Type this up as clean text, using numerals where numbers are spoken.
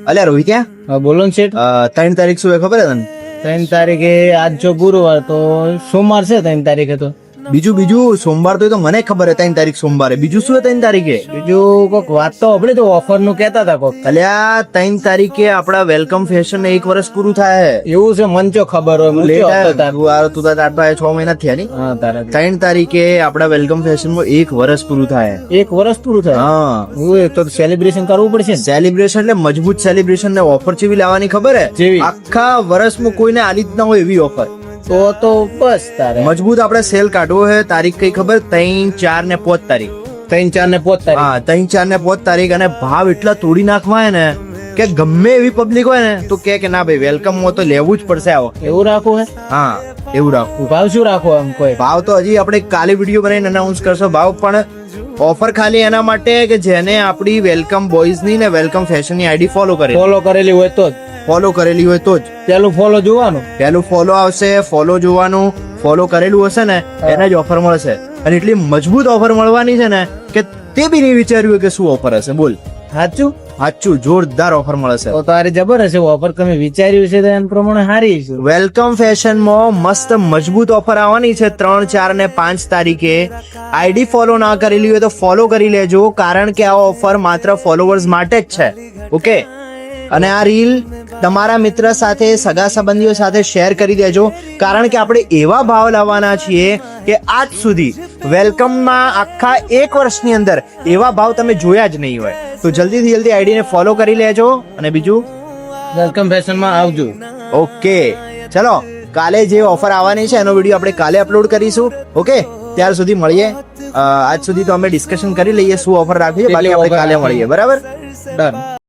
અલ્યા રોહિત ક્યાં બોલો ને શેઠ. 3 તારીખ શું ખબર હે તને? 3 તારીખે આજ જો ગુરુવાર તો સોમવાર છે. 3 તારીખે તો બીજું સોમવાર તો એ તો મને ખબર હે 3 તારીખ સોમવારે. બીજું શું હે 3 તારીખે? બીજું કોક વાત તો આપણે તો ઓફર નું કહેતા હતા કોક. અલ્યા 3 તારીખે આપડા વેલકમ ફેશન ને 1 વર્ષ પૂરું થાય હે. એવું છે, મન ચો ખબર હોય. હું લેટ ચો આયો. હતો તાર. તું આ તું તાર 6 મહિના થયા ની. હા તારા 3 તારીખે આપડા વેલકમ ફેશન માં 1 વર્ષ પૂરું થાય. 1 વર્ષ પૂરું થાય. હા, હું તો સેલિબ્રેશન કરવું પડશે ને. સેલિબ્રેશન એટલે મજબૂત સેલિબ્રેશન ને ઓફર ચેવી લાવવાની ખબર હે? જેવી? આખા વર્ષમાં કોઈને આલી જ ના હોય એવી ઓફર. તો બસ તારે મજબૂત આપણે સેલ કાઢવો હે. તારીખ કઈ ખબર? 3, 4 ને 5 તારીખ. 3, 4 ને 5 તારીખ. હા, 3, 4 ને 5 તારીખ. અને ભાવ એટલા તોડી નાખવા હે ને કે ગમે એવી પબ્લિક હોય ને તો કે ના ભાઈ વેલકમ માં તો લેવું જ પડશે આવો. એવું રાખવું હે. હા, એવું રાખવું. ભાવ શું રાખવો એમ કોઈ? ભાવ તો હજી આપણે કાલે વિડીયો બનાવીને અનાઉન્સ કરશો ભાવ, પણ ઓફર ખાલી એના માટે કે જેને આપણી વેલકમ બોયઝ ની ને વેલકમ ફેશન ની આઈડી ફોલો કરે. ફોલો કરેલી હોય તો જ. ફોલો કરેલી હોય તો જ. પેલું ફોલો જોવાનું. પેલું ફોલો આવશે, ફોલો જોવાનું. ફોલો કરેલું હશે ને એને જ ઓફર મળશે. અને એટલી મજબૂત ઓફર મળવાની છે ને કે તે બી નહીં વિચાર્યું કે શું ઓફર હશે. બોલ સાચું? સાચું, જોરદાર ઓફર મળશે. તો તારે જબર હશે ઓફર. તમે વિચાર્યું છે તો એના પ્રમાણે હારી છે. વેલકમ ફેશન માં મસ્ત મજબૂત ઓફર આવવાની છે 3, 4 ને 5 તારીખે. આઈડી ફોલો ના કરેલી હોય તો ફોલો કરી લેજો, કારણ કે આ ઓફર માત્ર ફોલોવર્સ માટે જ છે. ઓકે, અને આ રીલ તમારા મિત્ર સાથે, સગા સંબંધીઓ સાથે શેર કરી દેજો, કારણ કે આપણે એવા ભાવ લાવવાના છીએ કે આજ સુધી વેલકમમાં આખા 1 વર્ષની અંદર એવા ભાવ તમે જોયા જ નહીં હોય. તો જલ્દીથી જલ્દી આઈડીને ફોલો કરી લેજો. અને બીજું વેલકમ ફેશન માં આવજો. ઓકે, ચલો કાલે જે ઓફર આવવાની છે એનો વિડીયો આપણે કાલે અપલોડ કરીશું. ઓકે, ત્યાર સુધી મળીએ. આજ સુધી તો અમે ડિસ્કશન કરી લઈએ શું ઓફર રાખવી છે, બાકી આપણે કાલે મળીએ. બરાબર? ડન.